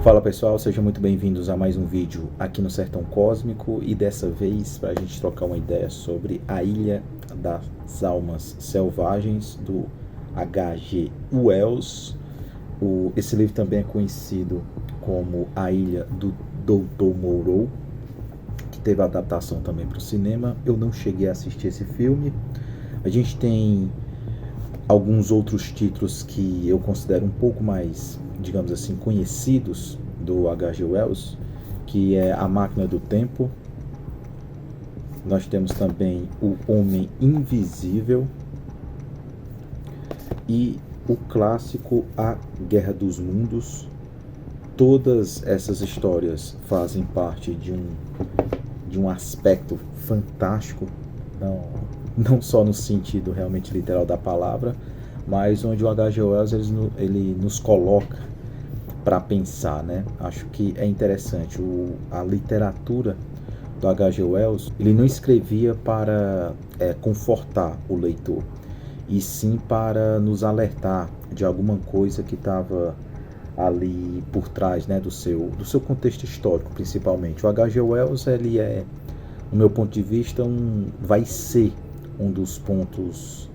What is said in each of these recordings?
Fala pessoal, sejam muito bem-vindos a mais um vídeo aqui no Sertão Cósmico e dessa vez para a gente trocar uma ideia sobre A Ilha das Almas Selvagens do H.G. Wells. Esse livro também é conhecido como A Ilha do Dr. Moreau, que teve adaptação também para o cinema. Eu não cheguei a assistir esse filme. A gente tem alguns outros títulos que eu considero um pouco mais, digamos assim, conhecidos do H.G. Wells, que é A Máquina do Tempo. Nós temos também O Homem Invisível e o clássico A Guerra dos Mundos. Todas essas histórias fazem parte de um aspecto fantástico, não só no sentido realmente literal da palavra, mas onde o H.G. Wells ele nos coloca para pensar, né? Acho que é interessante. A literatura do H.G. Wells, ele não escrevia para confortar o leitor, e sim para nos alertar de alguma coisa que estava ali por trás, né, do seu contexto histórico, principalmente. O H.G. Wells, ele é, no meu ponto de vista, vai ser um dos pontos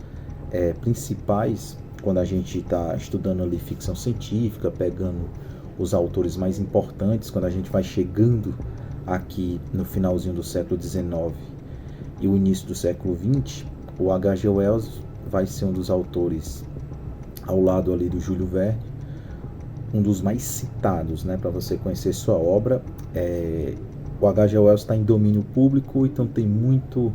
principais quando a gente está estudando ali ficção científica, pegando os autores mais importantes, quando a gente vai chegando aqui no finalzinho do século XIX e o início do século XX, o H.G. Wells vai ser um dos autores, ao lado ali do Júlio Verne, um dos mais citados, né, para você conhecer sua obra. O H.G. Wells está em domínio público, então tem muito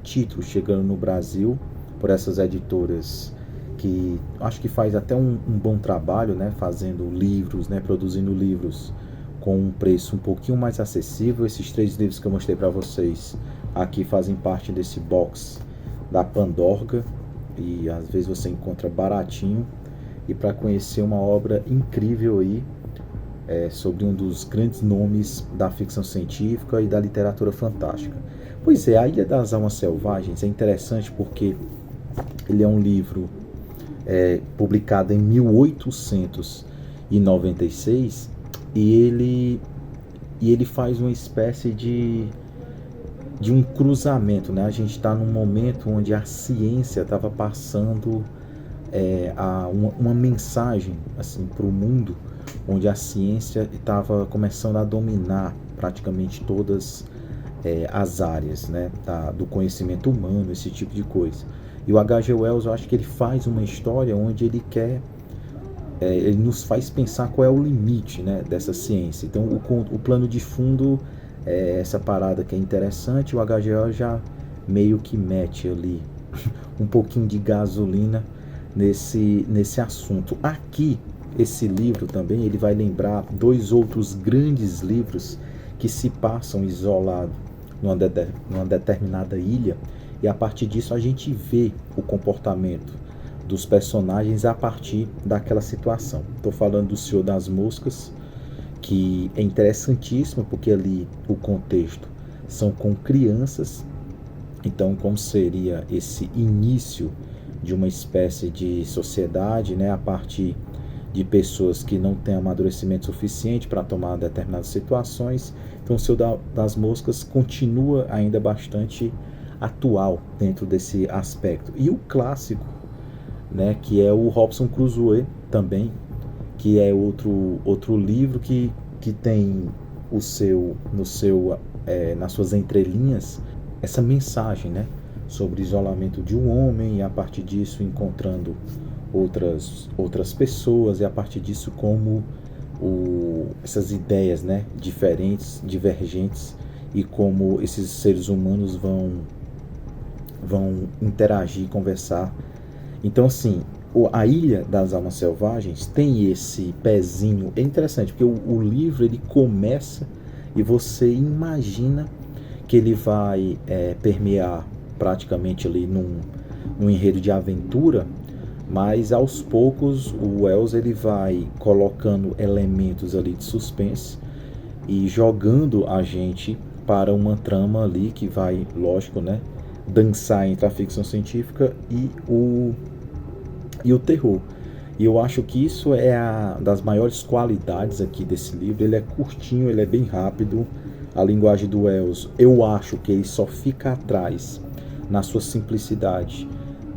título chegando no Brasil por essas editoras que acho que faz até um bom trabalho, né, fazendo livros, né, produzindo livros com um preço um pouquinho mais acessível. Esses 3 livros que eu mostrei para vocês aqui fazem parte desse box da Pandorga e às vezes você encontra baratinho. E para conhecer uma obra incrível aí, sobre um dos grandes nomes da ficção científica e da literatura fantástica. Pois é, A Ilha das Almas Selvagens é interessante porque ele é um livro publicado em 1896 e ele faz uma espécie de um cruzamento, né? A gente está num momento onde a ciência estava passando uma mensagem assim, para o mundo, onde a ciência estava começando a dominar praticamente todas as áreas, né, do conhecimento humano, esse tipo de coisa. E o H.G. Wells, eu acho que ele faz uma história onde ele ele nos faz pensar qual é o limite, né, dessa ciência. Então o plano de fundo é essa parada que é interessante. O H.G. Wells já meio que mete ali um pouquinho de gasolina nesse assunto. Aqui, esse livro também, ele vai lembrar 2 outros grandes livros que se passam isolado numa determinada ilha, e a partir disso a gente vê o comportamento dos personagens a partir daquela situação. Estou falando do Senhor das Moscas, que é interessantíssimo porque ali o contexto são com crianças. Então, como seria esse início de uma espécie de sociedade, né, a partir de pessoas que não têm amadurecimento suficiente para tomar determinadas situações. Então o Senhor das Moscas continua ainda bastante atual dentro desse aspecto. E o clássico, né, que é o Robinson Crusoe também, que é outro livro que tem nas suas entrelinhas essa mensagem, né, sobre o isolamento de um homem, e a partir disso encontrando outras pessoas, e a partir disso como essas ideias, né, diferentes, divergentes, e como esses seres humanos vão interagir, conversar. Então, assim, A Ilha das Almas Selvagens tem esse pezinho. É interessante porque o livro ele começa e você imagina que ele vai permear praticamente ali num enredo de aventura, mas aos poucos o Wells ele vai colocando elementos ali de suspense e jogando a gente para uma trama ali que vai, lógico, né, dançar entre a ficção científica e o terror. E eu acho que isso é a das maiores qualidades aqui desse livro. Ele é curtinho, ele é bem rápido. A linguagem do Wells, eu acho que ele só fica atrás na sua simplicidade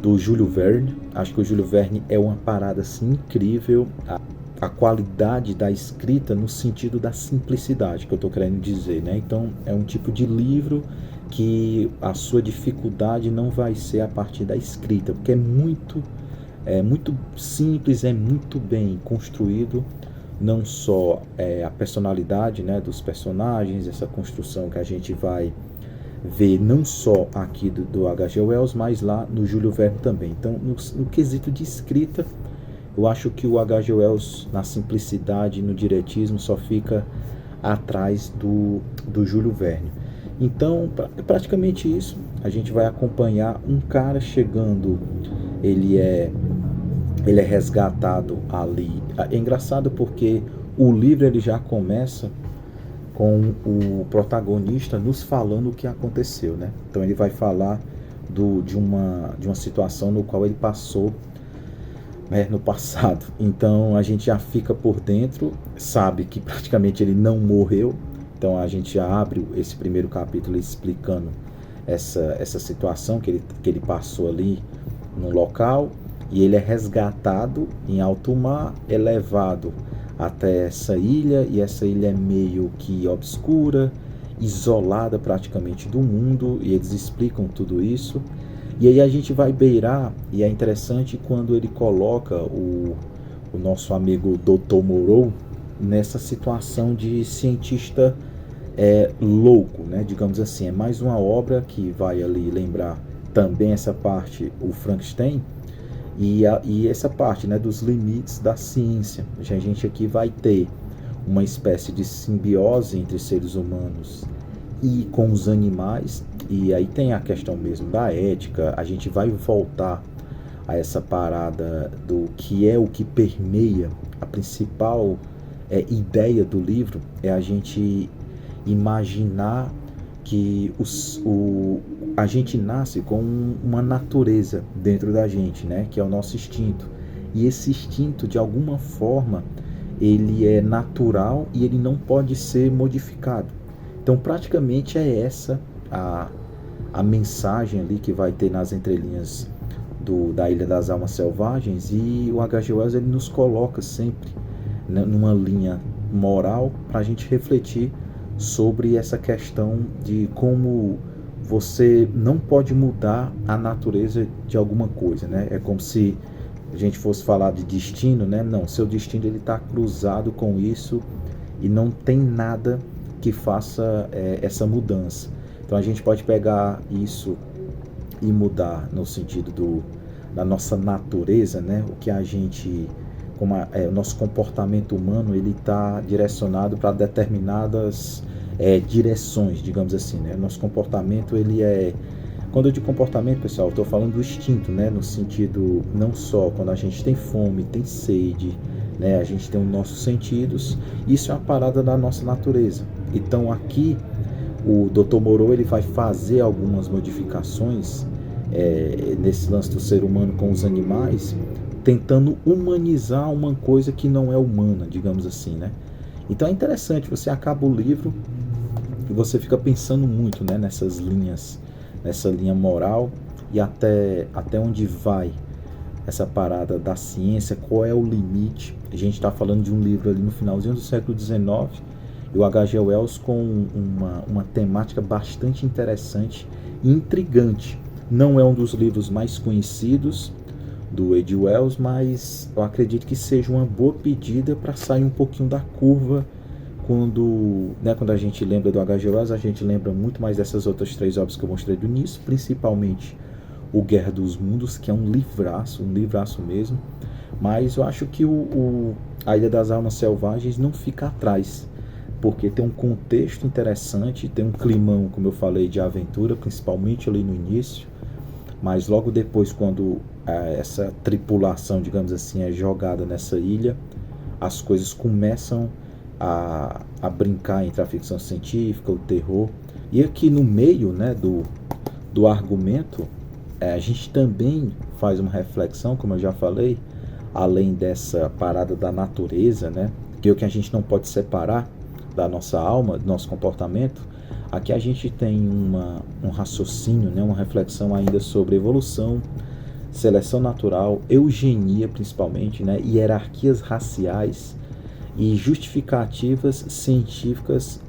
do Júlio Verne. Acho que o Júlio Verne é uma parada assim incrível. A qualidade da escrita no sentido da simplicidade que eu estou querendo dizer, né? Então é um tipo de livro que a sua dificuldade não vai ser a partir da escrita, porque é muito simples, é muito bem construído, não só a personalidade, né, dos personagens, essa construção que a gente vai ver não só aqui do H.G. Wells, mas lá no Júlio Verne também. Então, no quesito de escrita, eu acho que o H.G. Wells, na simplicidade, no diretismo, só fica atrás do Júlio Verne. Então, é praticamente isso. A gente vai acompanhar um cara chegando, ele é resgatado ali. É engraçado porque o livro ele já começa com o protagonista nos falando o que aconteceu, né? Então ele vai falar de uma situação no qual ele passou, né, no passado. Então a gente já fica por dentro, sabe que praticamente ele não morreu. Então a gente já abre esse primeiro capítulo explicando essa situação que ele passou ali no local, e ele é resgatado em alto mar, é levado até essa ilha, e essa ilha é meio que obscura, isolada praticamente do mundo, e eles explicam tudo isso. E aí a gente vai beirar, e é interessante quando ele coloca o nosso amigo Dr. Moreau nessa situação de cientista louco, né? Digamos assim, é mais uma obra que vai ali lembrar também essa parte, o Frankenstein, e essa parte, né, dos limites da ciência. A gente aqui vai ter uma espécie de simbiose entre seres humanos e com os animais, e aí tem a questão mesmo da ética. A gente vai voltar a essa parada do que é o que permeia a principal ideia do livro, é a gente imaginar que a gente nasce com uma natureza dentro da gente, né? Que é o nosso instinto. E esse instinto, de alguma forma, ele é natural e ele não pode ser modificado. Então, praticamente é essa a mensagem ali que vai ter nas entrelinhas da Ilha das Almas Selvagens. E o H.G. Wells ele nos coloca sempre, né, numa linha moral para a gente refletir sobre essa questão de como você não pode mudar a natureza de alguma coisa, né? É como se a gente fosse falar de destino, né? Não, seu destino ele está cruzado com isso e não tem nada que faça essa mudança. Então a gente pode pegar isso e mudar no sentido da nossa natureza, né? O que a gente, o nosso comportamento humano, ele está direcionado para determinadas direções, digamos assim, né? Nosso comportamento, ele quando eu digo comportamento, pessoal, eu estou falando do instinto, né? No sentido, não só quando a gente tem fome, tem sede, né? A gente tem os nossos sentidos. Isso é uma parada da nossa natureza. Então aqui o Dr. Moreau ele vai fazer algumas modificações nesse lance do ser humano com os animais, tentando humanizar uma coisa que não é humana, digamos assim, né? Então é interessante, você acaba o livro e você fica pensando muito, né, nessas linhas, nessa linha moral, e até onde vai essa parada da ciência, qual é o limite. A gente está falando de um livro ali no finalzinho do século XIX, e o H.G. Wells com uma temática bastante interessante e intrigante. Não é um dos livros mais conhecidos do H.G. Wells, mas eu acredito que seja uma boa pedida para sair um pouquinho da curva. Quando a gente lembra do H.G. Wells, a gente lembra muito mais dessas outras três obras que eu mostrei do início, principalmente o Guerra dos Mundos, que é um livraço mesmo. Mas eu acho que a Ilha das Almas Selvagens não fica atrás, porque tem um contexto interessante, tem um climão, como eu falei, de aventura, principalmente ali no início, mas logo depois, quando essa tripulação, digamos assim, é jogada nessa ilha, as coisas começam a brincar entre a ficção científica, o terror. E aqui no meio, né, do argumento, a gente também faz uma reflexão, como eu já falei, além dessa parada da natureza, né, que é o que a gente não pode separar da nossa alma, do nosso comportamento, aqui a gente tem um raciocínio, né, uma reflexão ainda sobre evolução, seleção natural, eugenia principalmente, né, hierarquias raciais e justificativas científicas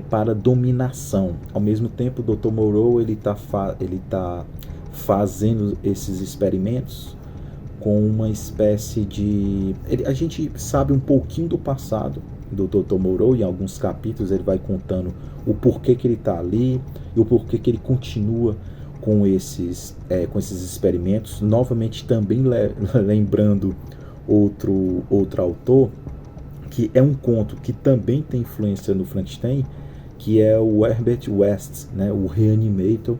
para dominação. Ao mesmo tempo, o Dr. Moreau ele tá fazendo esses experimentos com uma espécie de... a gente sabe um pouquinho do passado do Dr. Moreau, em alguns capítulos ele vai contando o porquê que ele está ali e o porquê que ele continua com esses experimentos. Novamente também lembrando outro autor, que é um conto que também tem influência no Frankenstein, que é o Herbert West, né, o Reanimator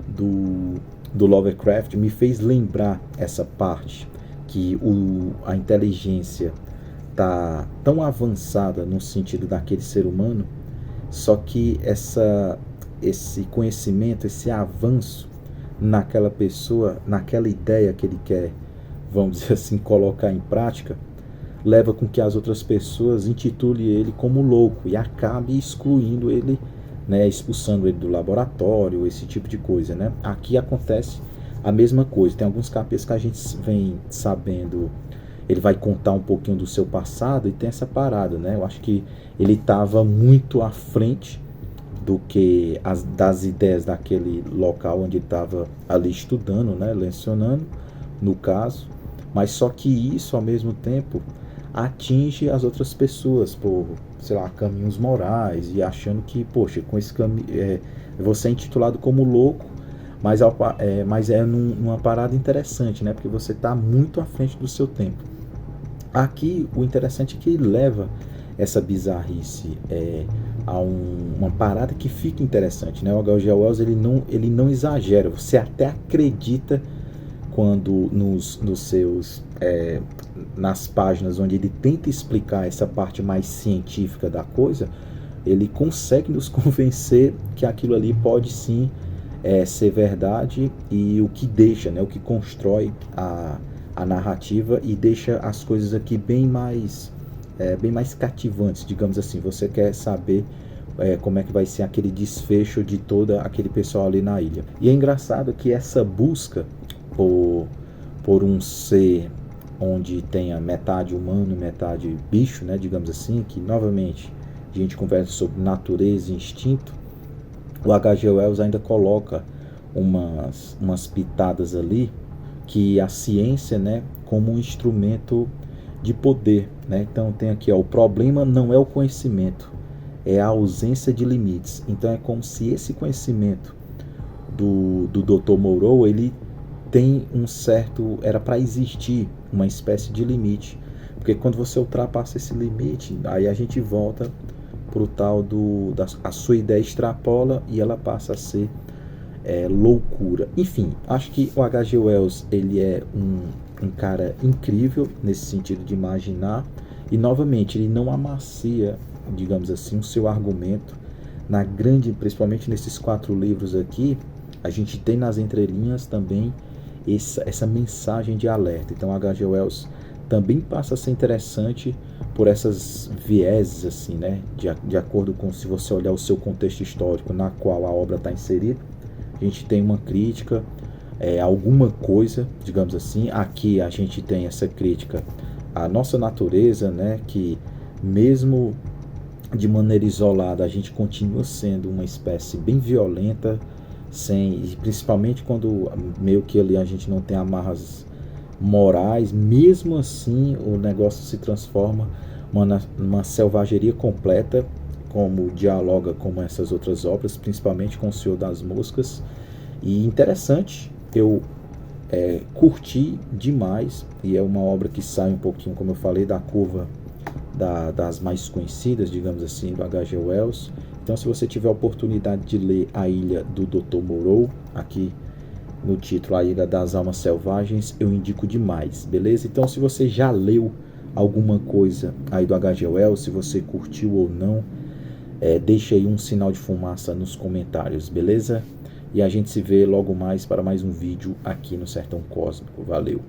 do Lovecraft. Me fez lembrar essa parte, que a inteligência está tão avançada no sentido daquele ser humano, só que esse conhecimento, esse avanço naquela pessoa, naquela ideia que ele quer, vamos dizer assim, colocar em prática, leva com que as outras pessoas intitulem ele como louco e acabe excluindo ele, né, expulsando ele do laboratório, esse tipo de coisa, né? Aqui acontece a mesma coisa. Tem alguns capítulos que a gente vem sabendo, ele vai contar um pouquinho do seu passado e tem essa parada, né? Eu acho que ele estava muito à frente do que das ideias daquele local onde ele estava ali estudando, né, lecionando, no caso, mas só que isso ao mesmo tempo atinge as outras pessoas por, sei lá, caminhos morais, e achando que, poxa, com esse caminho você é intitulado como louco, mas numa parada interessante, né, porque você está muito à frente do seu tempo. Aqui o interessante é que ele leva essa bizarrice a uma parada que fica interessante, né? O H.G. Wells ele não exagera, você até acredita quando nas páginas onde ele tenta explicar essa parte mais científica da coisa, ele consegue nos convencer que aquilo ali pode sim ser verdade, e o que deixa, né, o que constrói a narrativa e deixa as coisas aqui bem mais cativantes, digamos assim. Você quer saber como é que vai ser aquele desfecho de todo aquele pessoal ali na ilha. E é engraçado que essa busca por um ser onde tenha metade humano e metade bicho, né, digamos assim, que novamente a gente conversa sobre natureza e instinto, o H.G. Wells ainda coloca umas pitadas ali, que a ciência, né, como um instrumento de poder, né? Então tem aqui, o problema não é o conhecimento, é a ausência de limites. Então é como se esse conhecimento do Dr. Moreau, ele tem era para existir uma espécie de limite, porque quando você ultrapassa esse limite, aí a gente volta pro tal a sua ideia extrapola e ela passa a ser loucura. Enfim, acho que o H.G. Wells ele é um cara incrível nesse sentido de imaginar, e novamente ele não amacia, digamos assim, o seu argumento principalmente nesses 4 livros aqui. A gente tem nas entrelinhas também essa mensagem de alerta. Então H.G. Wells também passa a ser interessante por essas vieses, assim, né, de acordo com, se você olhar o seu contexto histórico na qual a obra está inserida, a gente tem uma crítica, alguma coisa, digamos assim. Aqui a gente tem essa crítica à nossa natureza, né, que mesmo de maneira isolada a gente continua sendo uma espécie bem violenta, principalmente quando meio que ali a gente não tem amarras morais. Mesmo assim o negócio se transforma numa selvageria completa, como dialoga com essas outras obras, principalmente com O Senhor das Moscas. E interessante, eu curti demais, e é uma obra que sai um pouquinho, como eu falei, da curva das mais conhecidas, digamos assim, do H.G. Wells. Então, se você tiver a oportunidade de ler A Ilha do Dr. Moreau, aqui no título A Ilha das Almas Selvagens, eu indico demais, beleza? Então, se você já leu alguma coisa aí do H.G. Wells, se você curtiu ou não, deixa aí um sinal de fumaça nos comentários, beleza? E a gente se vê logo mais para mais um vídeo aqui no Sertão Cósmico. Valeu!